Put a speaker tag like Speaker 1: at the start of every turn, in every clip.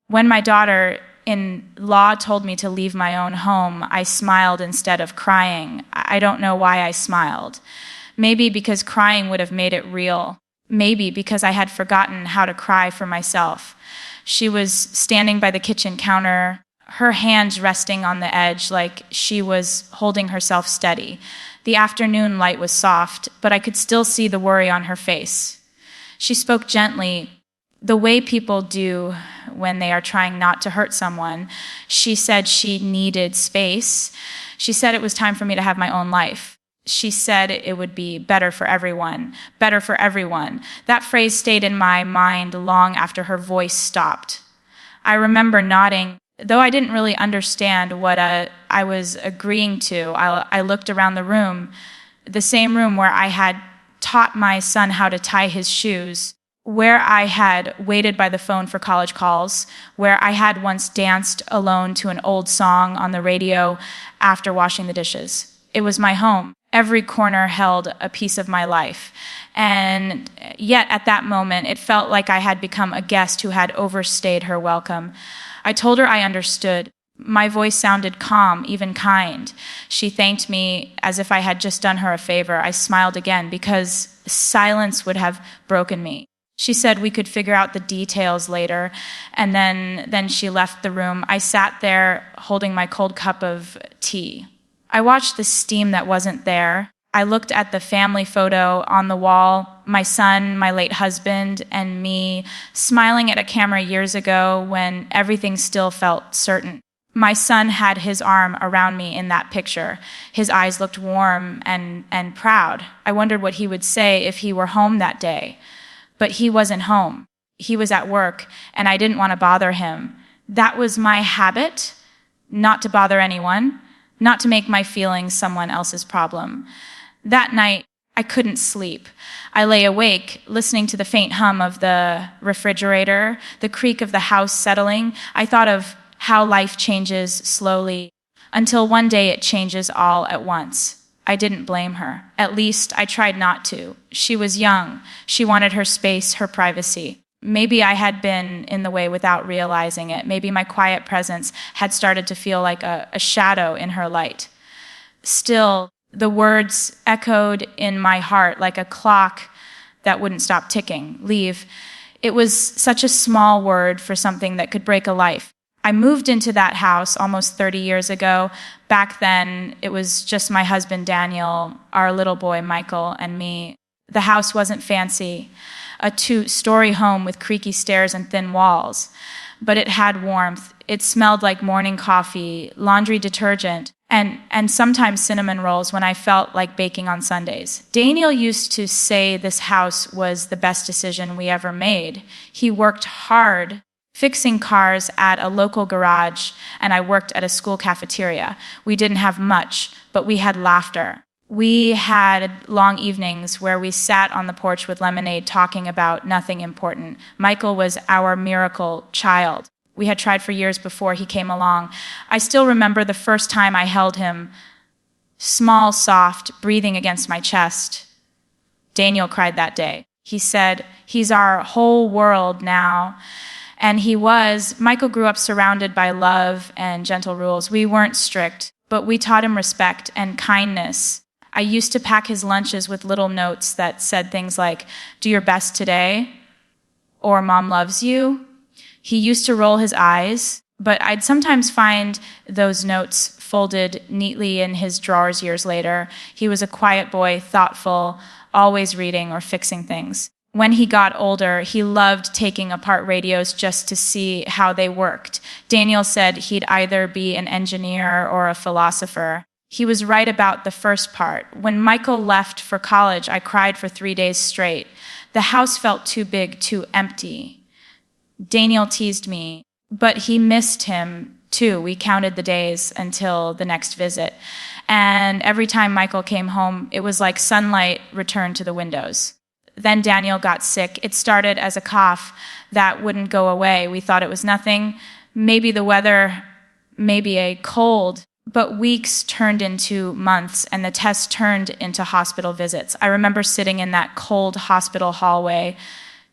Speaker 1: When my daughter-in-law told me to leave my own home, I smiled instead of crying. I don't know why I smiled. Maybe because crying would have made it real. Maybe because I had forgotten how to cry for myself. She was standing by the kitchen counter, her hands resting on the edge like she was holding herself steady. The afternoon light was soft, but I could still see the worry on her face. She spoke gently, the way people do when they are trying not to hurt someone. She said she needed space. She said it was time for me to have my own life. She said it would be better for everyone, better for everyone. That phrase stayed in my mind long after her voice stopped. I remember nodding. Though I didn't really understand what I was agreeing to, I looked around the room, the same room where I had taught my son how to tie his shoes, where I had waited by the phone for college calls, where I had once danced alone to an old song on the radio after washing the dishes. It was my home. Every corner held a piece of my life. And yet at that moment, it felt like I had become a guest who had overstayed her welcome. I told her I understood. My voice sounded calm, even kind. She thanked me as if I had just done her a favor. I smiled again because silence would have broken me. She said we could figure out the details later, and then she left the room. I sat there holding my cold cup of tea. I watched the steam that wasn't there. I looked at the family photo on the wall, my son, my late husband, and me smiling at a camera years ago when everything still felt certain. My son had his arm around me in that picture. His eyes looked warm and proud. I wondered what he would say if he were home that day. But he wasn't home. He was at work, and I didn't want to bother him. That was my habit, not to bother anyone, not to make my feelings someone else's problem. That night, I couldn't sleep. I lay awake, listening to the faint hum of the refrigerator, the creak of the house settling. I thought of how life changes slowly, until one day it changes all at once. I didn't blame her. At least I tried not to. She was young. She wanted her space, her privacy. Maybe I had been in the way without realizing it. Maybe my quiet presence had started to feel like a shadow in her light. Still, the words echoed in my heart like a clock that wouldn't stop ticking. Leave. It was such a small word for something that could break a life. I moved into that house almost 30 years ago. Back then, it was just my husband, Daniel, our little boy, Michael, and me. The house wasn't fancy, a 2-story home with creaky stairs and thin walls, but it had warmth. It smelled like morning coffee, laundry detergent, and sometimes cinnamon rolls when I felt like baking on Sundays. Daniel used to say this house was the best decision we ever made. He worked hard fixing cars at a local garage, and I worked at a school cafeteria. We didn't have much, but we had laughter. We had long evenings where we sat on the porch with lemonade talking about nothing important. Michael was our miracle child. We had tried for years before he came along. I still remember the first time I held him, small, soft, breathing against my chest. Daniel cried that day. He said, "He's our whole world now." And he was. Michael grew up surrounded by love and gentle rules. We weren't strict, but we taught him respect and kindness. I used to pack his lunches with little notes that said things like, "Do your best today," or "Mom loves you." He used to roll his eyes, but I'd sometimes find those notes folded neatly in his drawers years later. He was a quiet boy, thoughtful, always reading or fixing things. When he got older, he loved taking apart radios just to see how they worked. Daniel said he'd either be an engineer or a philosopher. He was right about the first part. When Michael left for college, I cried for 3 days straight. The house felt too big, too empty. Daniel teased me, but he missed him too. We counted the days until the next visit. And every time Michael came home, it was like sunlight returned to the windows. Then Daniel got sick. It started as a cough that wouldn't go away. We thought it was nothing, maybe the weather, maybe a cold, but weeks turned into months, and the tests turned into hospital visits. I remember sitting in that cold hospital hallway,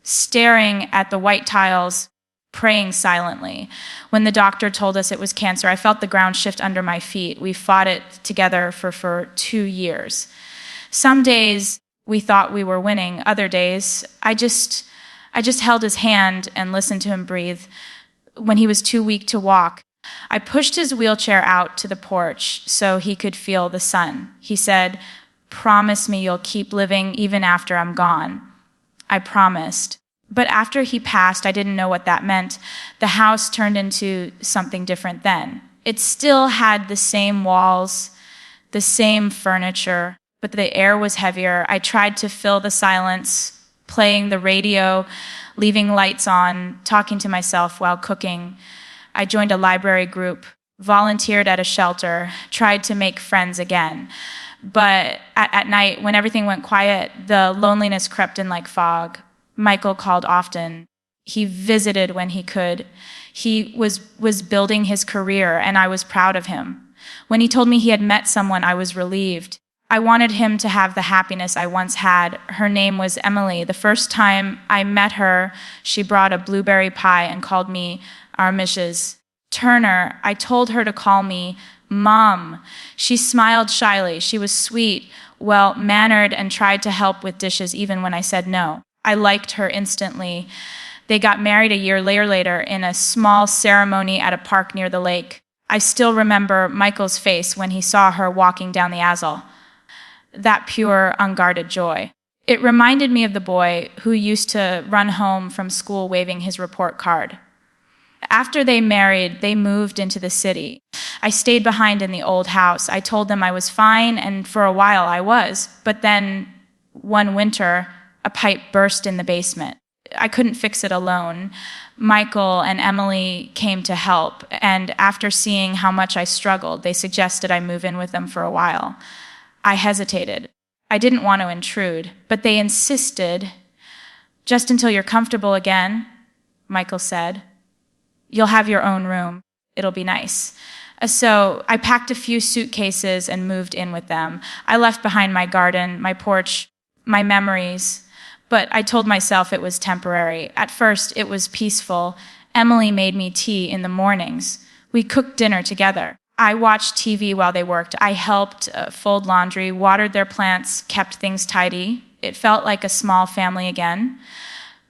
Speaker 1: staring at the white tiles, praying silently. When the doctor told us it was cancer, I felt the ground shift under my feet. We fought it together for 2 years. Some days we thought we were winning. Other days, I just held his hand and listened to him breathe. When he was too weak to walk, I pushed his wheelchair out to the porch so he could feel the sun. He said, "Promise me you'll keep living even after I'm gone." I promised. But after he passed, I didn't know what that meant. The house turned into something different then. It still had the same walls, the same furniture, but the air was heavier. I tried to fill the silence, playing the radio, leaving lights on, talking to myself while cooking. I joined a library group, volunteered at a shelter, tried to make friends again. But at night, when everything went quiet, the loneliness crept in like fog. Michael called often. He visited when he could. He was building his career, and I was proud of him. When he told me he had met someone, I was relieved. I wanted him to have the happiness I once had. Her name was Emily. The first time I met her, she brought a blueberry pie and called me our Mrs. Turner. I told her to call me Mom. She smiled shyly. She was sweet, well-mannered, and tried to help with dishes even when I said no. I liked her instantly. They got married a year later in a small ceremony at a park near the lake. I still remember Michael's face when he saw her walking down the aisle. That pure, unguarded joy. It reminded me of the boy who used to run home from school waving his report card. After they married, they moved into the city. I stayed behind in the old house. I told them I was fine, and for a while I was. But then, one winter, a pipe burst in the basement. I couldn't fix it alone. Michael and Emily came to help, and after seeing how much I struggled, they suggested I move in with them for a while. I hesitated. I didn't want to intrude, but they insisted. "Just until you're comfortable again," Michael said. "You'll have your own room. It'll be nice." So I packed a few suitcases and moved in with them. I left behind my garden, my porch, my memories, but I told myself it was temporary. At first, it was peaceful. Emily made me tea in the mornings. We cooked dinner together. I watched TV while they worked. I helped fold laundry, watered their plants, kept things tidy. It felt like a small family again.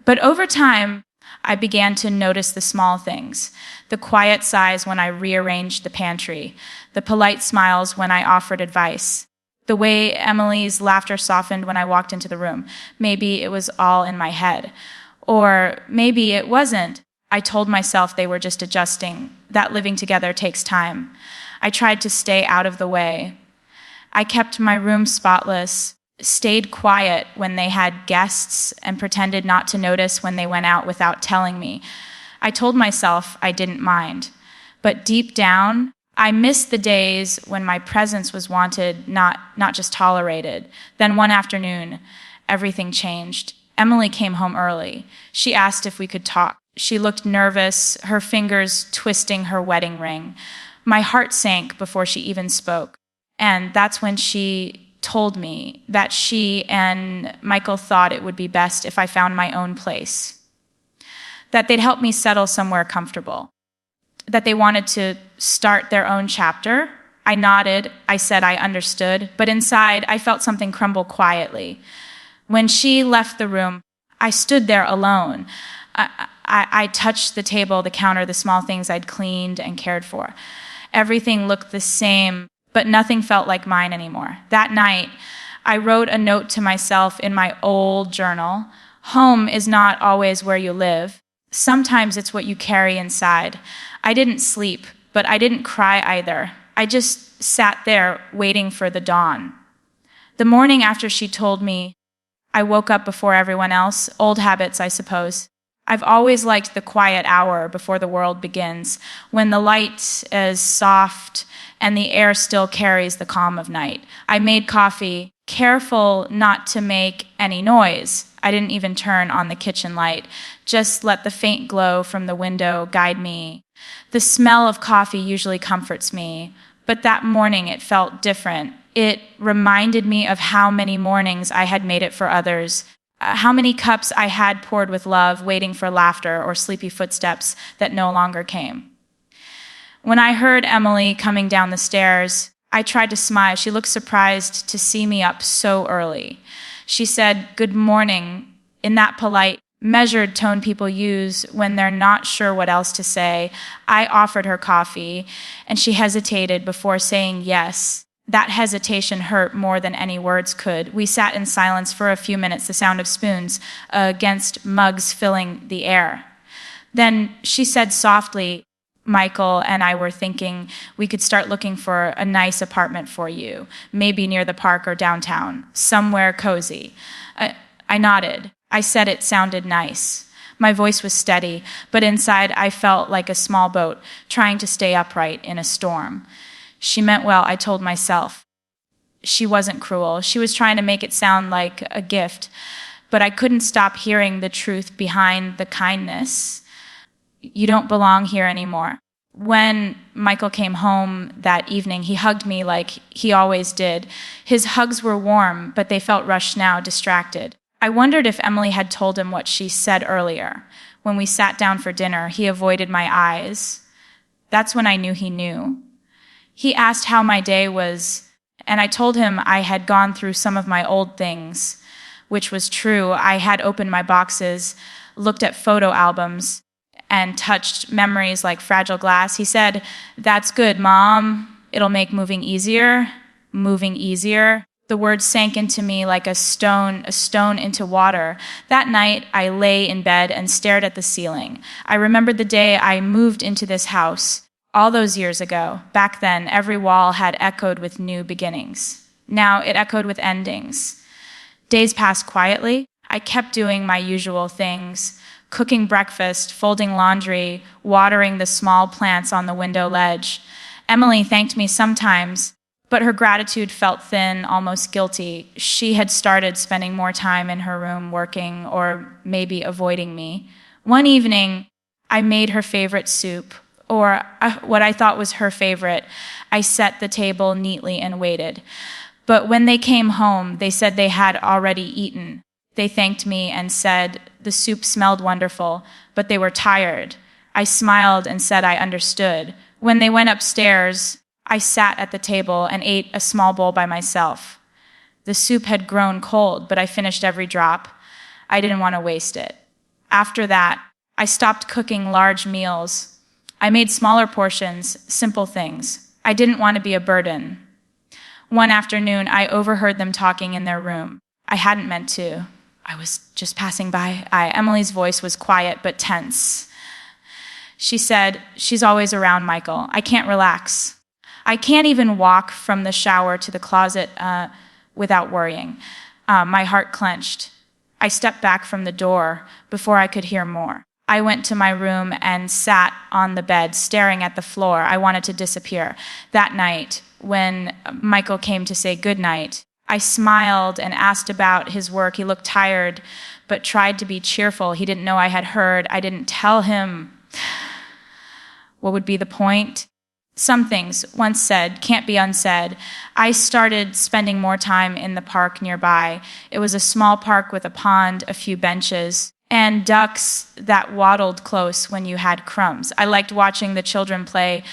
Speaker 1: But over time, I began to notice the small things, the quiet sighs when I rearranged the pantry, the polite smiles when I offered advice, the way Emily's laughter softened when I walked into the room. Maybe it was all in my head, or maybe it wasn't. I told myself they were just adjusting, that living together takes time. I tried to stay out of the way. I kept my room spotless, stayed quiet when they had guests, and pretended not to notice when they went out without telling me. I told myself I didn't mind. But deep down, I missed the days when my presence was wanted, not just tolerated. Then one afternoon, everything changed. Emily came home early. She asked if we could talk. She looked nervous, her fingers twisting her wedding ring. My heart sank before she even spoke. And that's when she told me that she and Michael thought it would be best if I found my own place, that they'd help me settle somewhere comfortable, that they wanted to start their own chapter. I nodded. I said I understood, but inside I felt something crumble quietly. When she left the room, I stood there alone. I touched the table, the counter, the small things I'd cleaned and cared for. Everything looked the same, but nothing felt like mine anymore. That night, I wrote a note to myself in my old journal. Home is not always where you live. Sometimes it's what you carry inside. I didn't sleep, but I didn't cry either. I just sat there waiting for the dawn. The morning after she told me, I woke up before everyone else. Old habits, I suppose. I've always liked the quiet hour before the world begins, when the light is soft and the air still carries the calm of night. I made coffee, careful not to make any noise. I didn't even turn on the kitchen light, just let the faint glow from the window guide me. The smell of coffee usually comforts me, but that morning it felt different. It reminded me of how many mornings I had made it for others. how many cups I had poured with love, waiting for laughter or sleepy footsteps that no longer came. When I heard Emily coming down the stairs, I tried to smile. She looked surprised to see me up so early. She said, "Good morning," in that polite, measured tone people use when they're not sure what else to say. I offered her coffee, and she hesitated before saying yes. That hesitation hurt more than any words could. We sat in silence for a few minutes, the sound of spoons against mugs filling the air. Then she said softly, "Michael and I were thinking we could start looking for a nice apartment for you, maybe near the park or downtown, somewhere cozy." I nodded. I said it sounded nice. My voice was steady, but inside I felt like a small boat trying to stay upright in a storm. She meant well, I told myself. She wasn't cruel. She was trying to make it sound like a gift, but I couldn't stop hearing the truth behind the kindness. "You don't belong here anymore." When Michael came home that evening, he hugged me like he always did. His hugs were warm, but they felt rushed now, distracted. I wondered if Emily had told him what she said earlier. When we sat down for dinner, he avoided my eyes. That's when I knew he knew. He asked how my day was, and I told him I had gone through some of my old things, which was true. I had opened my boxes, looked at photo albums, and touched memories like fragile glass. He said, "That's good, Mom. It'll make moving easier." Moving easier. The words sank into me like a stone into water. That night, I lay in bed and stared at the ceiling. I remembered the day I moved into this house, all those years ago. Back then, every wall had echoed with new beginnings. Now it echoed with endings. Days passed quietly. I kept doing my usual things. Cooking breakfast, folding laundry, watering the small plants on the window ledge. Emily thanked me sometimes, but her gratitude felt thin, almost guilty. She had started spending more time in her room working or maybe avoiding me. One evening, I made her favorite soup, or what I thought was her favorite. I set the table neatly and waited. But when they came home, they said they had already eaten. They thanked me and said the soup smelled wonderful, but they were tired. I smiled and said I understood. When they went upstairs, I sat at the table and ate a small bowl by myself. The soup had grown cold, but I finished every drop. I didn't want to waste it. After that, I stopped cooking large meals. I made smaller portions, simple things. I didn't want to be a burden. One afternoon, I overheard them talking in their room. I hadn't meant to. I was just passing by. Emily's voice was quiet but tense. She said, "She's always around, Michael. I can't relax. I can't even walk from the shower to the closet without worrying." My heart clenched. I stepped back from the door before I could hear more. I went to my room and sat on the bed, staring at the floor. I wanted to disappear. That night, when Michael came to say goodnight, I smiled and asked about his work. He looked tired, but tried to be cheerful. He didn't know I had heard. I didn't tell him. What would be the point? Some things, once said, can't be unsaid. I started spending more time in the park nearby. It was a small park with a pond, a few benches, and ducks that waddled close when you had crumbs. I liked watching the children play,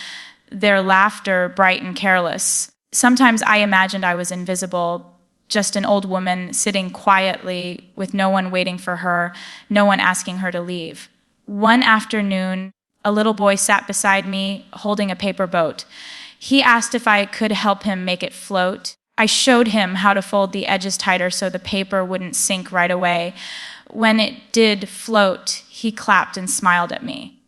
Speaker 1: their laughter bright and careless. Sometimes I imagined I was invisible, just an old woman sitting quietly with no one waiting for her, no one asking her to leave. One afternoon, a little boy sat beside me holding a paper boat. He asked if I could help him make it float. I showed him how to fold the edges tighter so the paper wouldn't sink right away. When it did float, he clapped and smiled at me.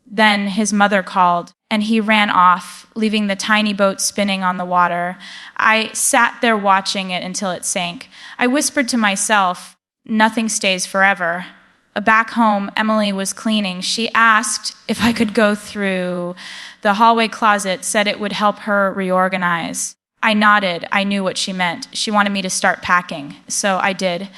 Speaker 1: Then his mother called, and he ran off, leaving the tiny boat spinning on the water. I sat there watching it until it sank. I whispered to myself, "Nothing stays forever." Back home, Emily was cleaning. She asked if I could go through the hallway closet, said it would help her reorganize. I nodded. I knew what she meant. She wanted me to start packing, so I did.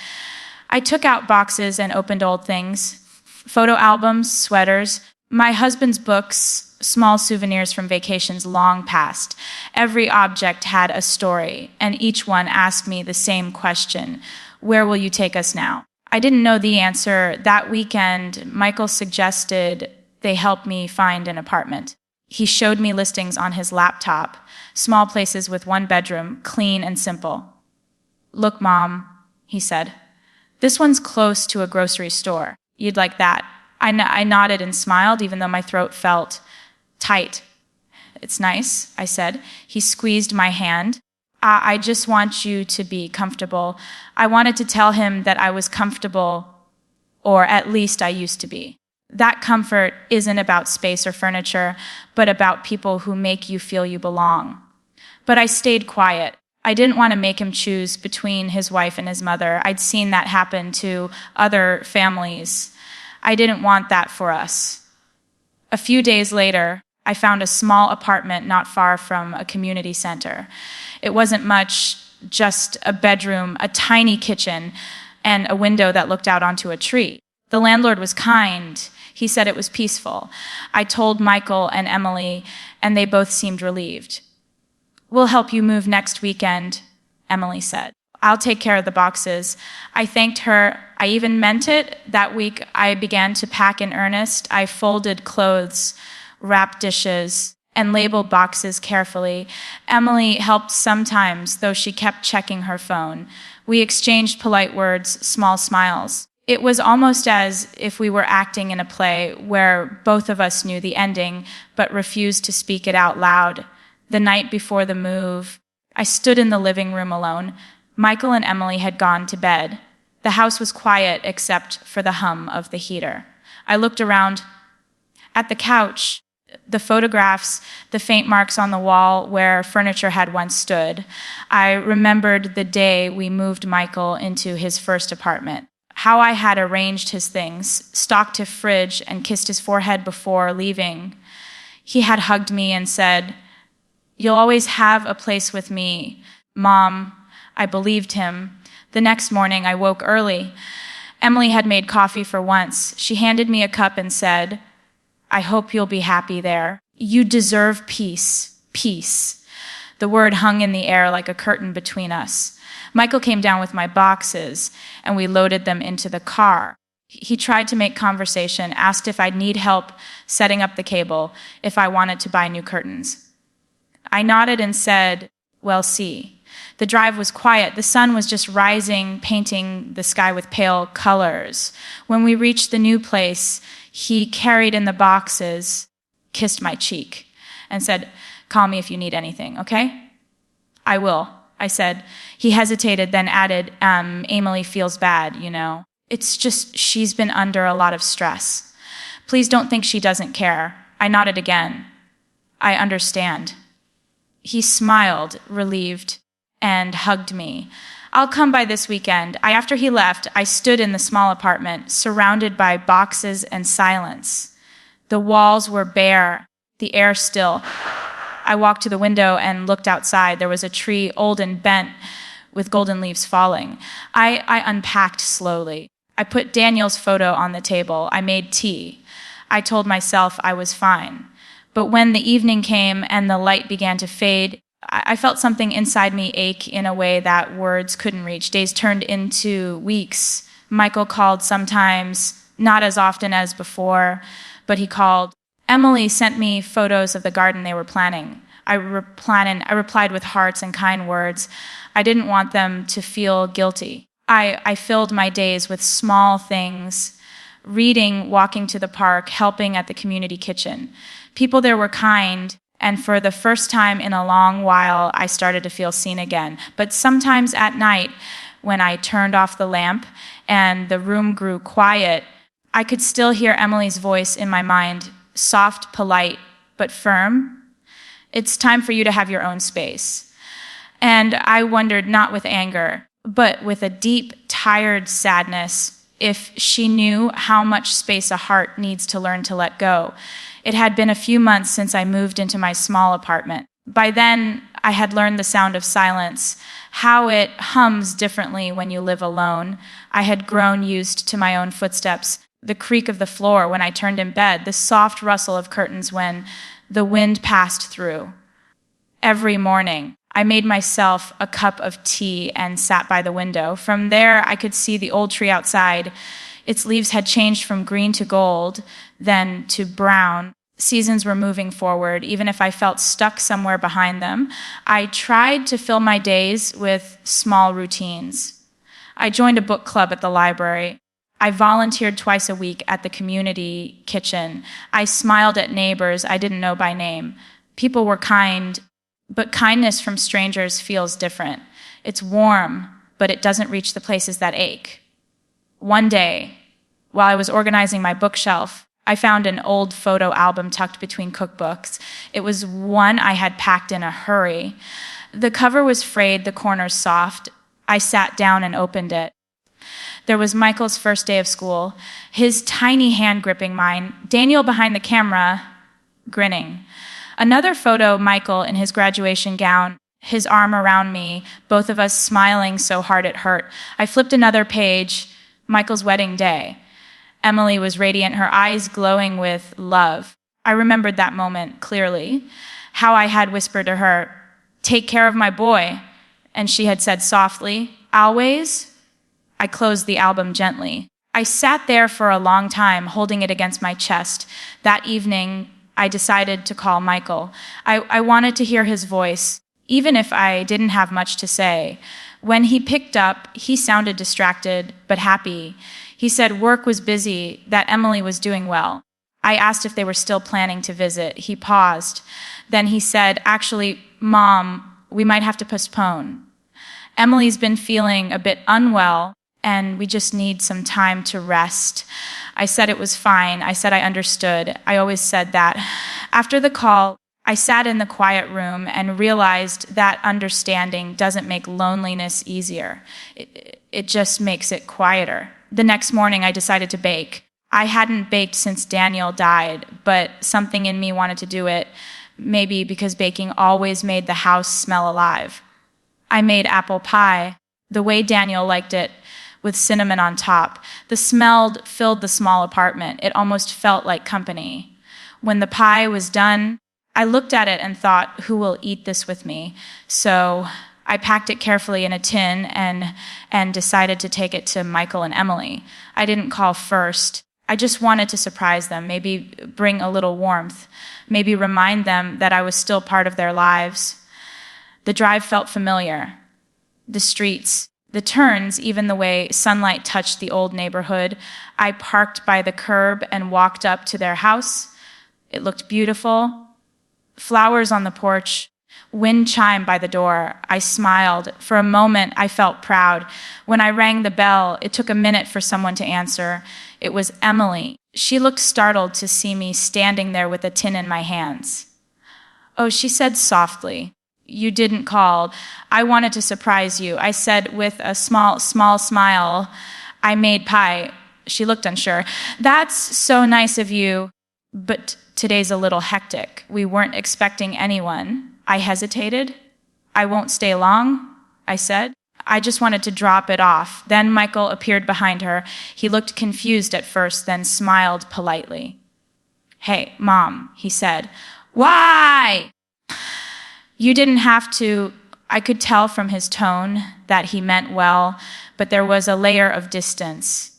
Speaker 1: I took out boxes and opened old things, photo albums, sweaters, my husband's books, small souvenirs from vacations long past. Every object had a story, and each one asked me the same question: where will you take us now? I didn't know the answer. That weekend, Michael suggested they help me find an apartment. He showed me listings on his laptop, small places with one bedroom, clean and simple. "Look, Mom," he said, "this one's close to a grocery store. You'd like that." I nodded and smiled, even though my throat felt tight. "It's nice," I said. He squeezed my hand. I just want you to be comfortable." I wanted to tell him that I was comfortable, or at least I used to be. That comfort isn't about space or furniture, but about people who make you feel you belong. But I stayed quiet. I didn't want to make him choose between his wife and his mother. I'd seen that happen to other families. I didn't want that for us. A few days later, I found a small apartment not far from a community center. It wasn't much, just a bedroom, a tiny kitchen, and a window that looked out onto a tree. The landlord was kind. He said it was peaceful. I told Michael and Emily, and they both seemed relieved. "We'll help you move next weekend," Emily said. "I'll take care of the boxes." I thanked her. I even meant it. That week, I began to pack in earnest. I folded clothes, wrapped dishes, and labeled boxes carefully. Emily helped sometimes, though she kept checking her phone. We exchanged polite words, small smiles. It was almost as if we were acting in a play where both of us knew the ending, but refused to speak it out loud. The night before the move, I stood in the living room alone. Michael and Emily had gone to bed. The house was quiet except for the hum of the heater. I looked around at the couch, the photographs, the faint marks on the wall where furniture had once stood. I remembered the day we moved Michael into his first apartment, how I had arranged his things, stocked a fridge, and kissed his forehead before leaving. He had hugged me and said, "You'll always have a place with me, Mom." I believed him. The next morning, I woke early. Emily had made coffee for once. She handed me a cup and said, "I hope you'll be happy there. You deserve peace, peace." The word hung in the air like a curtain between us. Michael came down with my boxes, and we loaded them into the car. He tried to make conversation, asked if I'd need help setting up the cable, if I wanted to buy new curtains. I nodded and said, "Well, see." The drive was quiet. The sun was just rising, painting the sky with pale colors. When we reached the new place, he carried in the boxes, kissed my cheek, and said, "Call me if you need anything, okay?" "I will," I said. He hesitated, then added, "Emily feels bad, you know. It's just she's been under a lot of stress. Please don't think she doesn't care." I nodded again. "I understand." He smiled, relieved, and hugged me. "I'll come by this weekend." After he left, I stood in the small apartment, surrounded by boxes and silence. The walls were bare, the air still. I walked to the window and looked outside. There was a tree, old and bent, with golden leaves falling. I unpacked slowly. I put Daniel's photo on the table. I made tea. I told myself I was fine. But when the evening came and the light began to fade, I felt something inside me ache in a way that words couldn't reach. Days turned into weeks. Michael called sometimes, not as often as before, but he called. Emily sent me photos of the garden they were planning. I replied with hearts and kind words. I didn't want them to feel guilty. I filled my days with small things, reading, walking to the park, helping at the community kitchen. People there were kind, and for the first time in a long while, I started to feel seen again. But sometimes at night, when I turned off the lamp and the room grew quiet, I could still hear Emily's voice in my mind, soft, polite, but firm. "It's time for you to have your own space." And I wondered, not with anger, but with a deep, tired sadness, if she knew how much space a heart needs to learn to let go. It had been a few months since I moved into my small apartment. By then, I had learned the sound of silence, how it hums differently when you live alone. I had grown used to my own footsteps, the creak of the floor when I turned in bed, the soft rustle of curtains when the wind passed through. Every morning, I made myself a cup of tea and sat by the window. From there, I could see the old tree outside. Its leaves had changed from green to gold, then to brown. Seasons were moving forward, even if I felt stuck somewhere behind them. I tried to fill my days with small routines. I joined a book club at the library. I volunteered twice a week at the community kitchen. I smiled at neighbors I didn't know by name. People were kind, but kindness from strangers feels different. It's warm, but it doesn't reach the places that ache. One day, while I was organizing my bookshelf, I found an old photo album tucked between cookbooks. It was one I had packed in a hurry. The cover was frayed, the corners soft. I sat down and opened it. There was Michael's first day of school, his tiny hand gripping mine, Daniel behind the camera, grinning. Another photo, Michael in his graduation gown, his arm around me, both of us smiling so hard it hurt. I flipped another page, Michael's wedding day. Emily was radiant, her eyes glowing with love. I remembered that moment clearly, how I had whispered to her, "Take care of my boy," and she had said softly, "Always?" I closed the album gently. I sat there for a long time, holding it against my chest. That evening, I decided to call Michael. I wanted to hear his voice, even if I didn't have much to say. When he picked up, he sounded distracted, but happy. He said work was busy, that Emily was doing well. I asked if they were still planning to visit. He paused. Then he said, "Actually, Mom, we might have to postpone. Emily's been feeling a bit unwell, and we just need some time to rest." I said it was fine. I said I understood. I always said that. After the call, I sat in the quiet room and realized that understanding doesn't make loneliness easier. It just makes it quieter. The next morning, I decided to bake. I hadn't baked since Daniel died, but something in me wanted to do it, maybe because baking always made the house smell alive. I made apple pie, the way Daniel liked it, with cinnamon on top. The smell filled the small apartment. It almost felt like company. When the pie was done, I looked at it and thought, who will eat this with me? So I packed it carefully in a tin and decided to take it to Michael and Emily. I didn't call first. I just wanted to surprise them, maybe bring a little warmth, maybe remind them that I was still part of their lives. The drive felt familiar. The streets, the turns, even the way sunlight touched the old neighborhood. I parked by the curb and walked up to their house. It looked beautiful. Flowers on the porch, wind chime by the door. I smiled. For a moment, I felt proud. When I rang the bell, it took a minute for someone to answer. It was Emily. She looked startled to see me standing there with a tin in my hands. "Oh," she said softly. "You didn't call. I wanted to surprise you." I said with a small smile, "I made pie." She looked unsure. "That's so nice of you, but today's a little hectic. We weren't expecting anyone." I hesitated. "I won't stay long," I said. I just wanted to drop it off. Then Michael appeared behind her. He looked confused at first, then smiled politely. "Hey, Mom," he said. "Why?" "You didn't have to." I could tell from his tone that he meant well, but there was a layer of distance,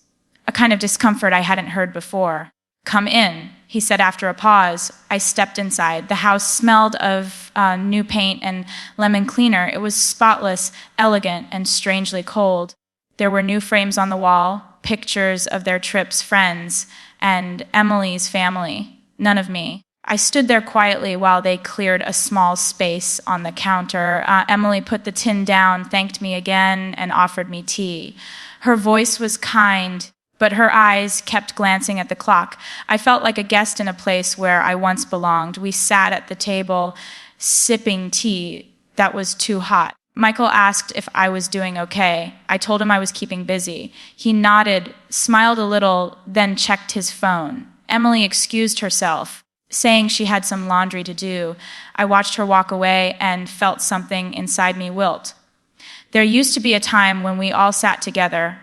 Speaker 1: a kind of discomfort I hadn't heard before. "Come in," he said after a pause. I stepped inside. The house smelled of new paint and lemon cleaner. It was spotless, elegant, and strangely cold. There were new frames on the wall, pictures of their trip's friends, and Emily's family. None of me. I stood there quietly while they cleared a small space on the counter. Emily put the tin down, thanked me again, and offered me tea. Her voice was kind, but her eyes kept glancing at the clock. I felt like a guest in a place where I once belonged. We sat at the table, sipping tea that was too hot. Michael asked if I was doing okay. I told him I was keeping busy. He nodded, smiled a little, then checked his phone. Emily excused herself, saying she had some laundry to do. I watched her walk away and felt something inside me wilt. There used to be a time when we all sat together,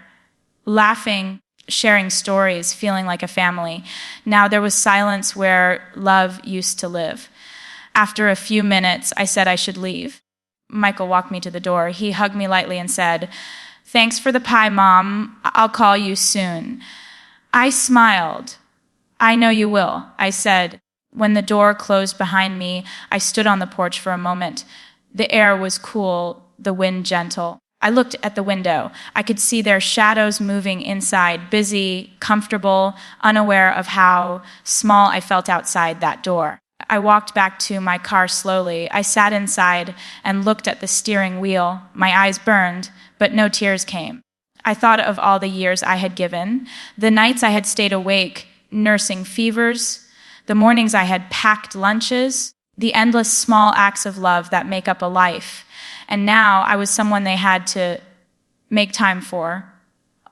Speaker 1: laughing, sharing stories, feeling like a family. Now there was silence where love used to live. After a few minutes, I said I should leave. Michael walked me to the door. He hugged me lightly and said, "Thanks for the pie, Mom. I'll call you soon." I smiled. "I know you will," I said. When the door closed behind me, I stood on the porch for a moment. The air was cool, the wind gentle. I looked at the window. I could see their shadows moving inside, busy, comfortable, unaware of how small I felt outside that door. I walked back to my car slowly. I sat inside and looked at the steering wheel. My eyes burned, but no tears came. I thought of all the years I had given, the nights I had stayed awake, nursing fevers, the mornings I had packed lunches, the endless small acts of love that make up a life. And now I was someone they had to make time for.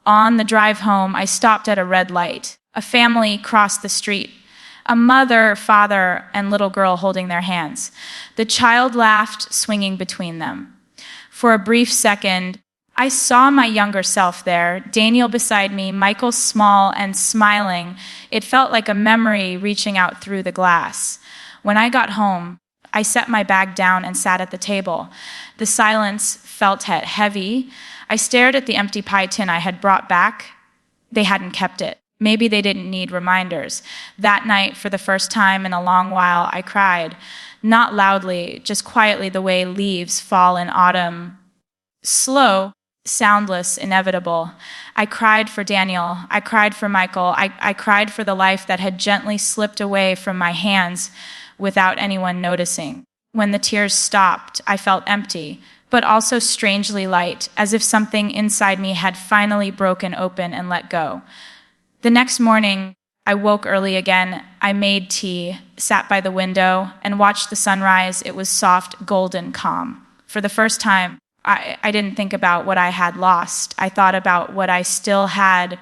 Speaker 1: On the drive home, I stopped at a red light. A family crossed the street. A mother, father, and little girl holding their hands. The child laughed, swinging between them. For a brief second, I saw my younger self there, Daniel beside me, Michael small and smiling. It felt like a memory reaching out through the glass. When I got home, I set my bag down and sat at the table. The silence felt heavy. I stared at the empty pie tin I had brought back. They hadn't kept it. Maybe they didn't need reminders. That night, for the first time in a long while, I cried. Not loudly, just quietly, the way leaves fall in autumn. Slow, soundless, inevitable. I cried for Daniel. I cried for Michael. I cried for the life that had gently slipped away from my hands without anyone noticing. When the tears stopped, I felt empty, but also strangely light, as if something inside me had finally broken open and let go. The next morning, I woke early again. I made tea, sat by the window, and watched the sunrise. It was soft, golden, calm. For the first time, I didn't think about what I had lost. I thought about what I still had,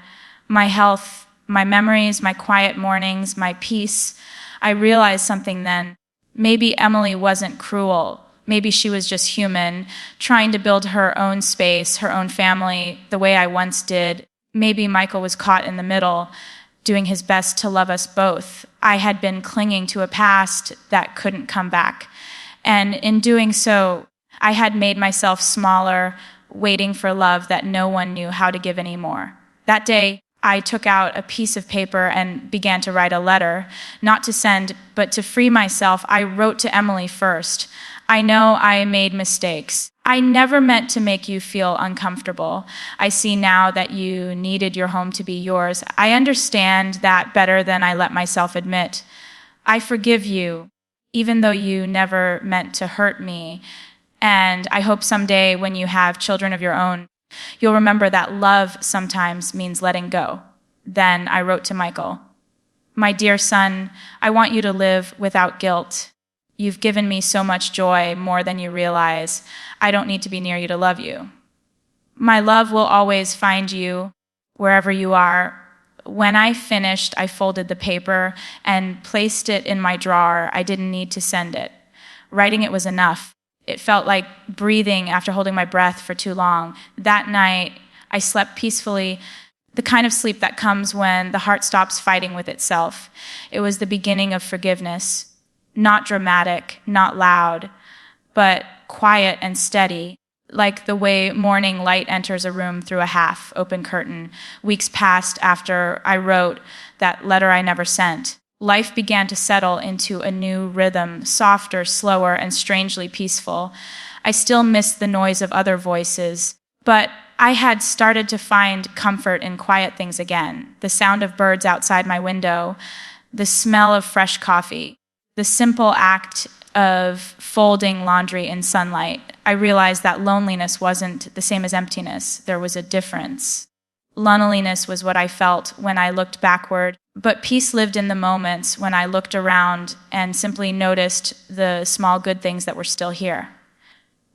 Speaker 1: my health, my memories, my quiet mornings, my peace. I realized something then. Maybe Emily wasn't cruel. Maybe she was just human, trying to build her own space, her own family, the way I once did. Maybe Michael was caught in the middle, doing his best to love us both. I had been clinging to a past that couldn't come back. And in doing so, I had made myself smaller, waiting for love that no one knew how to give anymore. That day, I took out a piece of paper and began to write a letter, not to send, but to free myself. I wrote to Emily first. I know I made mistakes. I never meant to make you feel uncomfortable. I see now that you needed your home to be yours. I understand that better than I let myself admit. I forgive you, even though you never meant to hurt me. And I hope someday when you have children of your own, you'll remember that love sometimes means letting go. Then I wrote to Michael, "My dear son, I want you to live without guilt. You've given me so much joy, more than you realize. I don't need to be near you to love you. My love will always find you wherever you are." When I finished, I folded the paper and placed it in my drawer. I didn't need to send it. Writing it was enough. It felt like breathing after holding my breath for too long. That night, I slept peacefully, the kind of sleep that comes when the heart stops fighting with itself. It was the beginning of forgiveness. Not dramatic, not loud, but quiet and steady, like the way morning light enters a room through a half-open curtain. Weeks passed after I wrote that letter I never sent. Life began to settle into a new rhythm, softer, slower, and strangely peaceful. I still missed the noise of other voices, but I had started to find comfort in quiet things again. The sound of birds outside my window, the smell of fresh coffee, the simple act of folding laundry in sunlight. I realized that loneliness wasn't the same as emptiness. There was a difference. Loneliness was what I felt when I looked backward, but peace lived in the moments when I looked around and simply noticed the small good things that were still here.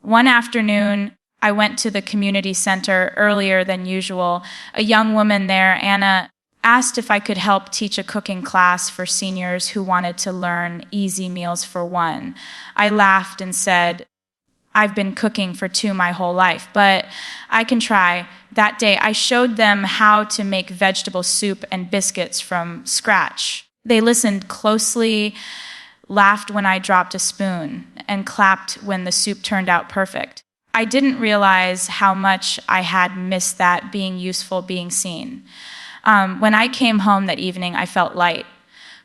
Speaker 1: One afternoon, I went to the community center earlier than usual. A young woman there, Anna, asked if I could help teach a cooking class for seniors who wanted to learn easy meals for one. I laughed and said, "I've been cooking for two my whole life, but I can try." That day, I showed them how to make vegetable soup and biscuits from scratch. They listened closely, laughed when I dropped a spoon. and clapped when the soup turned out perfect. I didn't realize how much I had missed that being useful, being seen. When I came home that evening, I felt light.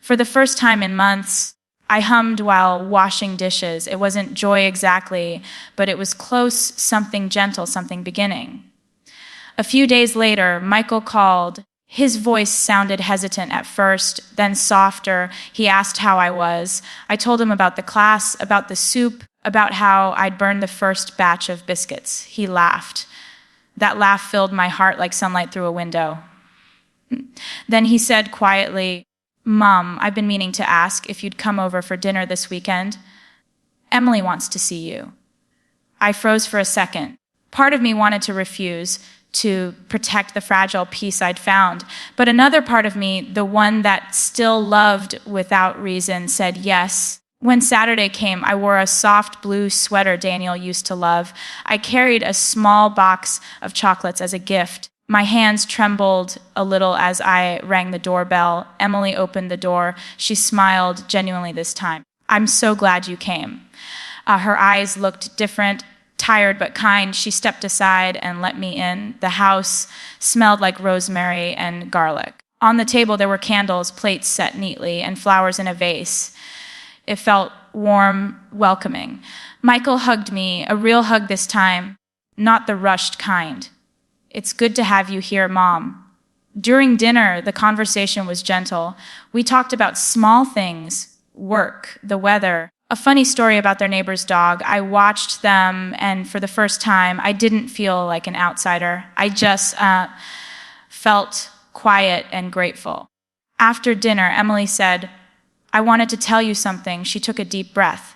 Speaker 1: For the first time in months, I hummed while washing dishes. It wasn't joy exactly, but it was close, something gentle, something beginning. A few days later, Michael called. His voice sounded hesitant at first, then softer. He asked how I was. I told him about the class, about the soup, about how I'd burned the first batch of biscuits. He laughed. That laugh filled my heart like sunlight through a window. Then he said quietly, "Mom, I've been meaning to ask if you'd come over for dinner this weekend. Emily wants to see you." I froze for a second. Part of me wanted to refuse, to protect the fragile peace I'd found. But another part of me, the one that still loved without reason, said yes. When Saturday came, I wore a soft blue sweater Daniel used to love. I carried a small box of chocolates as a gift. My hands trembled a little as I rang the doorbell. Emily opened the door. She smiled genuinely this time. "I'm so glad you came." Her eyes looked different, tired but kind. She stepped aside and let me in. The house smelled like rosemary and garlic. On the table there were candles, plates set neatly, and flowers in a vase. It felt warm, welcoming. Michael hugged me, a real hug this time, not the rushed kind. "It's good to have you here, Mom." During dinner, the conversation was gentle. We talked about small things, work, the weather, a funny story about their neighbor's dog. I watched them, and for the first time, I didn't feel like an outsider. I just felt quiet and grateful. After dinner, Emily said, "I wanted to tell you something." She took a deep breath.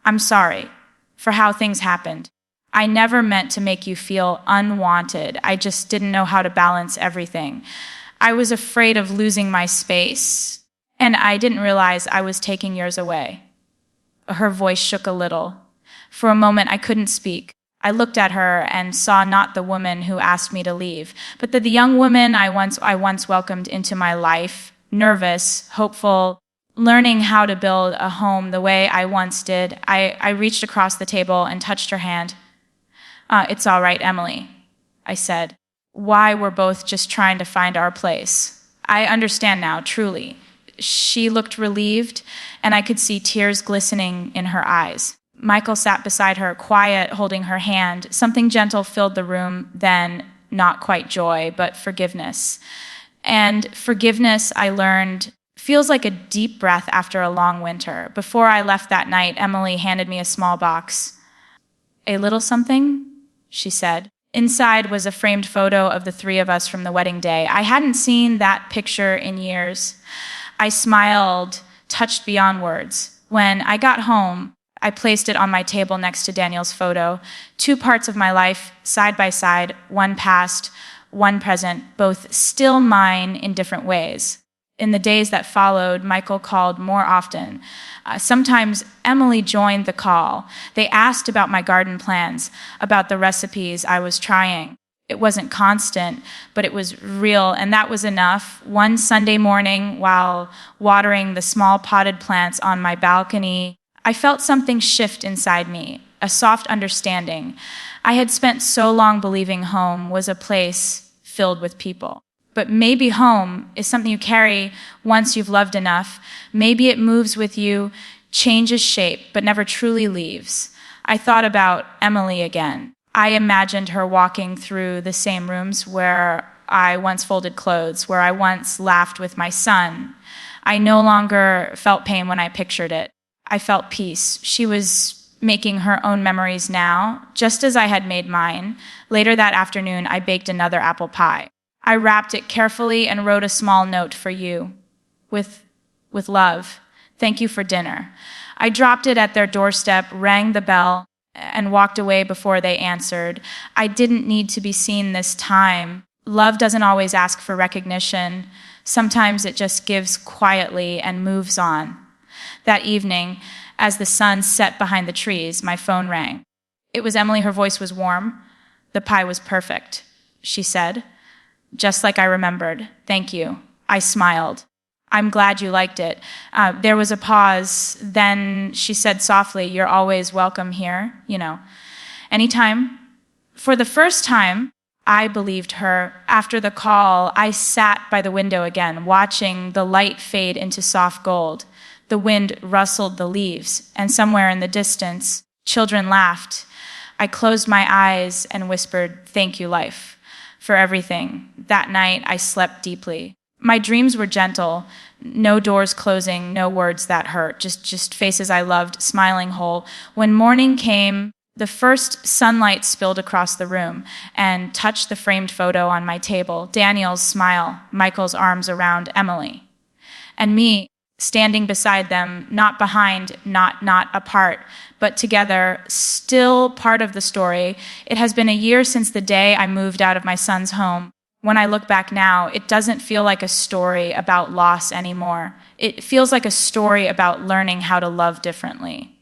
Speaker 1: "I'm sorry for how things happened. I never meant to make you feel unwanted. I just didn't know how to balance everything. I was afraid of losing my space, and I didn't realize I was taking yours away." Her voice shook a little. For a moment, I couldn't speak. I looked at her and saw not the woman who asked me to leave, but the young woman I once welcomed into my life, nervous, hopeful, learning how to build a home the way I once did. I reached across the table and touched her hand. "It's all right, Emily," I said. "Why, we're both just trying to find our place. I understand now, truly." She looked relieved, and I could see tears glistening in her eyes. Michael sat beside her, quiet, holding her hand. Something gentle filled the room then, not quite joy, but forgiveness. And forgiveness, I learned, feels like a deep breath after a long winter. Before I left that night, Emily handed me a small box. "A little something?" she said. Inside was a framed photo of the three of us from the wedding day. I hadn't seen that picture in years. I smiled, touched beyond words. When I got home, I placed it on my table next to Daniel's photo. Two parts of my life, side by side, one past, one present, both still mine in different ways. In the days that followed, Michael called more often. Sometimes Emily joined the call. They asked about my garden plans, about the recipes I was trying. It wasn't constant, but it was real, and that was enough. One Sunday morning, while watering the small potted plants on my balcony, I felt something shift inside me, a soft understanding. I had spent so long believing home was a place filled with people. But maybe home is something you carry once you've loved enough. Maybe it moves with you, changes shape, but never truly leaves. I thought about Emily again. I imagined her walking through the same rooms where I once folded clothes, where I once laughed with my son. I no longer felt pain when I pictured it. I felt peace. She was making her own memories now, just as I had made mine. Later that afternoon, I baked another apple pie. I wrapped it carefully and wrote a small note for you. With love. Thank you for dinner. I dropped it at their doorstep, rang the bell, and walked away before they answered. I didn't need to be seen this time. Love doesn't always ask for recognition. Sometimes it just gives quietly and moves on. That evening, as the sun set behind the trees, my phone rang. It was Emily. Her voice was warm. "The pie was perfect," she said. "Just like I remembered. Thank you." I smiled. I'm glad you liked it. There was a pause. Then she said softly, you're always welcome here, anytime. For the first time, I believed her. After the call, I sat by the window again, watching the light fade into soft gold. The wind rustled the leaves, and somewhere in the distance, children laughed. I closed my eyes and whispered, thank you, life, for everything. That night, I slept deeply. My dreams were gentle, no doors closing, no words that hurt, just faces I loved, smiling whole. When morning came, the first sunlight spilled across the room and touched the framed photo on my table, Daniel's smile, Michael's arms around Emily, and me standing beside them, not behind, not apart, but together, still part of the story. It has been a year since the day I moved out of my son's home. When I look back now, it doesn't feel like a story about loss anymore. It feels like a story about learning how to love differently.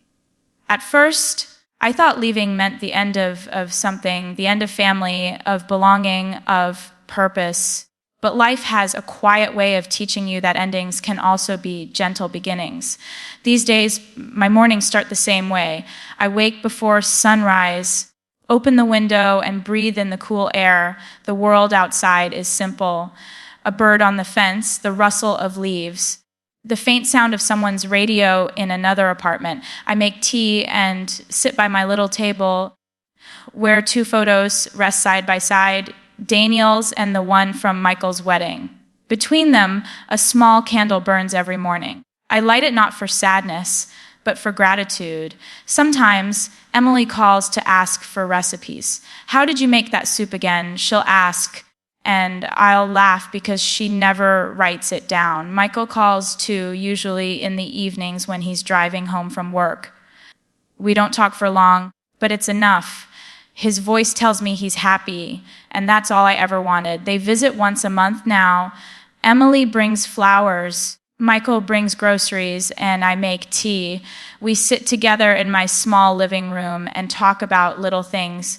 Speaker 1: At first, I thought leaving meant the end of something, the end of family, of belonging, of purpose. But life has a quiet way of teaching you that endings can also be gentle beginnings. These days, my mornings start the same way. I wake before sunrise, open the window and breathe in the cool air. The world outside is simple. A bird on the fence, the rustle of leaves, the faint sound of someone's radio in another apartment. I make tea and sit by my little table where two photos rest side by side, Daniel's and the one from Michael's wedding. Between them, a small candle burns every morning. I light it not for sadness, but for gratitude. Sometimes Emily calls to ask for recipes. How did you make that soup again? She'll ask, and I'll laugh because she never writes it down. Michael calls too, usually in the evenings when he's driving home from work. We don't talk for long, but it's enough. His voice tells me he's happy, and that's all I ever wanted. They visit once a month now. Emily brings flowers. Michael brings groceries, and I make tea. We sit together in my small living room and talk about little things.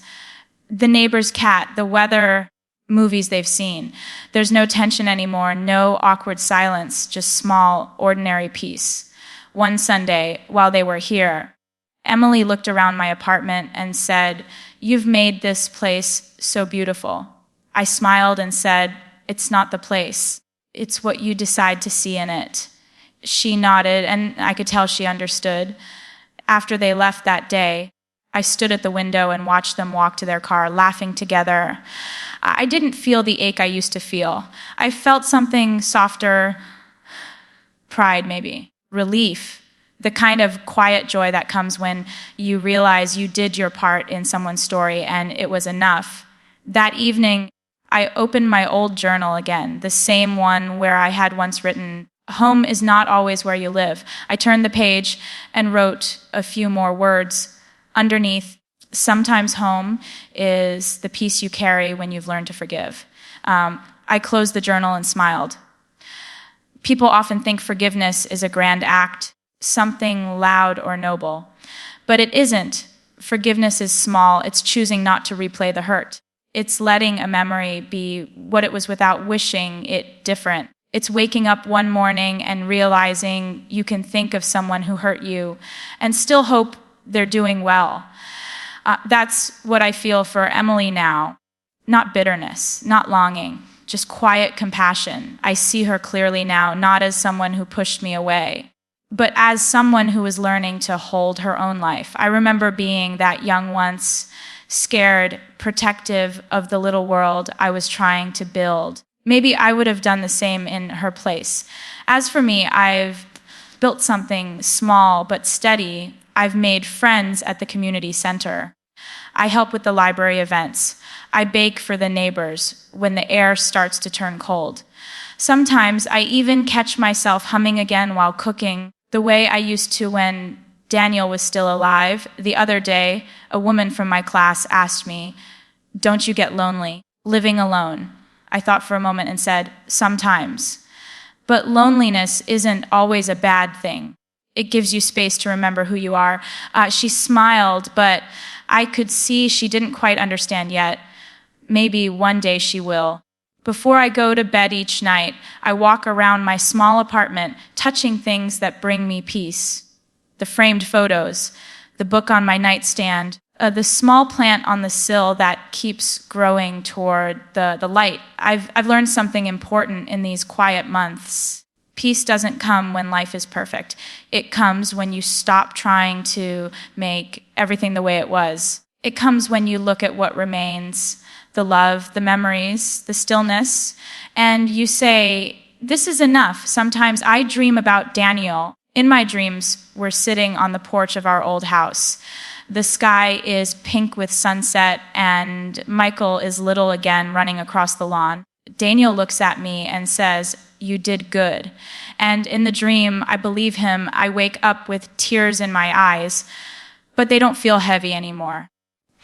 Speaker 1: The neighbor's cat, the weather, movies they've seen. There's no tension anymore, no awkward silence, just small, ordinary peace. One Sunday, while they were here, Emily looked around my apartment and said, "You've made this place so beautiful." I smiled and said, "It's not the place. It's what you decide to see in it." She nodded, and I could tell she understood. After they left that day, I stood at the window and watched them walk to their car, laughing together. I didn't feel the ache I used to feel. I felt something softer, pride maybe, relief, the kind of quiet joy that comes when you realize you did your part in someone's story and it was enough. That evening, I opened my old journal again, the same one where I had once written, "Home is not always where you live." I turned the page and wrote a few more words. Underneath, "Sometimes home is the peace you carry when you've learned to forgive." I closed the journal and smiled. People often think forgiveness is a grand act, something loud or noble. But it isn't. Forgiveness is small. It's choosing not to replay the hurt. It's letting a memory be what it was without wishing it different. It's waking up one morning and realizing you can think of someone who hurt you and still hope they're doing well. That's what I feel for Emily now. Not bitterness, not longing, just quiet compassion. I see her clearly now, not as someone who pushed me away, but as someone who was learning to hold her own life. I remember being that young once, scared, protective of the little world I was trying to build. Maybe I would have done the same in her place. As for me, I've built something small but steady. I've made friends at the community center. I help with the library events. I bake for the neighbors when the air starts to turn cold. Sometimes I even catch myself humming again while cooking, the way I used to when Daniel was still alive. The other day, a woman from my class asked me, "Don't you get lonely, living alone?" I thought for a moment and said, "Sometimes." But loneliness isn't always a bad thing. It gives you space to remember who you are. She smiled, but I could see she didn't quite understand yet. Maybe one day she will. Before I go to bed each night, I walk around my small apartment, touching things that bring me peace. The framed photos, the book on my nightstand, the small plant on the sill that keeps growing toward the light. I've learned something important in these quiet months. Peace doesn't come when life is perfect. It comes when you stop trying to make everything the way it was. It comes when you look at what remains, the love, the memories, the stillness, and you say, this is enough. Sometimes I dream about Daniel. In my dreams, we're sitting on the porch of our old house. The sky is pink with sunset, and Michael is little again, running across the lawn. Daniel looks at me and says, "You did good." And in the dream, I believe him. I wake up with tears in my eyes, but they don't feel heavy anymore.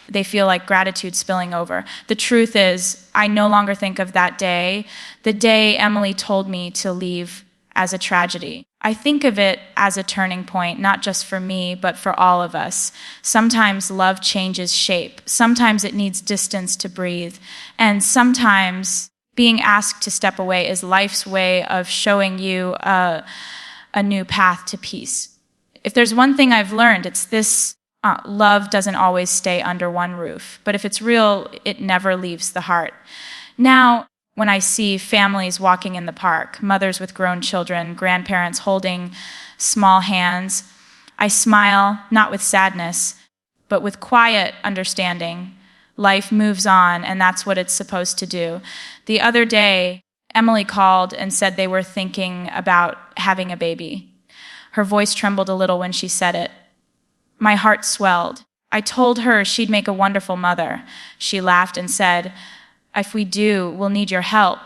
Speaker 1: They feel like gratitude spilling over. The truth is, I no longer think of that day, the day Emily told me to leave, as a tragedy. I think of it as a turning point, not just for me, but for all of us. Sometimes love changes shape. Sometimes it needs distance to breathe. And sometimes being asked to step away is life's way of showing you a new path to peace. If there's one thing I've learned, it's this: love doesn't always stay under one roof. But if it's real, it never leaves the heart. Now, when I see families walking in the park, mothers with grown children, grandparents holding small hands, I smile, not with sadness, but with quiet understanding. Life moves on, and that's what it's supposed to do. The other day, Emily called and said they were thinking about having a baby. Her voice trembled a little when she said it. My heart swelled. I told her she'd make a wonderful mother. She laughed and said, "If we do, we'll need your help."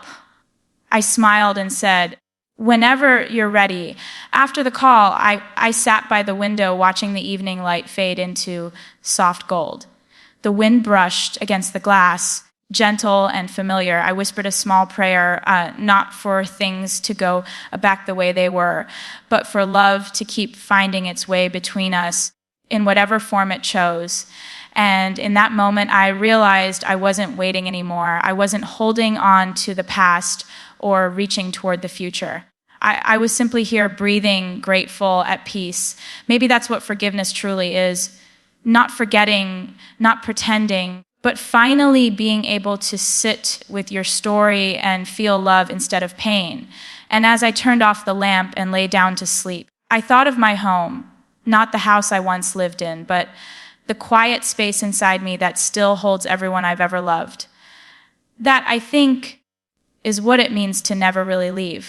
Speaker 1: I smiled and said, "Whenever you're ready." After the call, I sat by the window watching the evening light fade into soft gold. The wind brushed against the glass, gentle and familiar. I whispered a small prayer, not for things to go back the way they were, but for love to keep finding its way between us in whatever form it chose. And in that moment, I realized I wasn't waiting anymore. I wasn't holding on to the past or reaching toward the future. I was simply here breathing, grateful, at peace. Maybe that's what forgiveness truly is. Not forgetting, not pretending, but finally being able to sit with your story and feel love instead of pain. And as I turned off the lamp and lay down to sleep, I thought of my home, not the house I once lived in, but the quiet space inside me that still holds everyone I've ever loved. That, I think, is what it means to never really leave.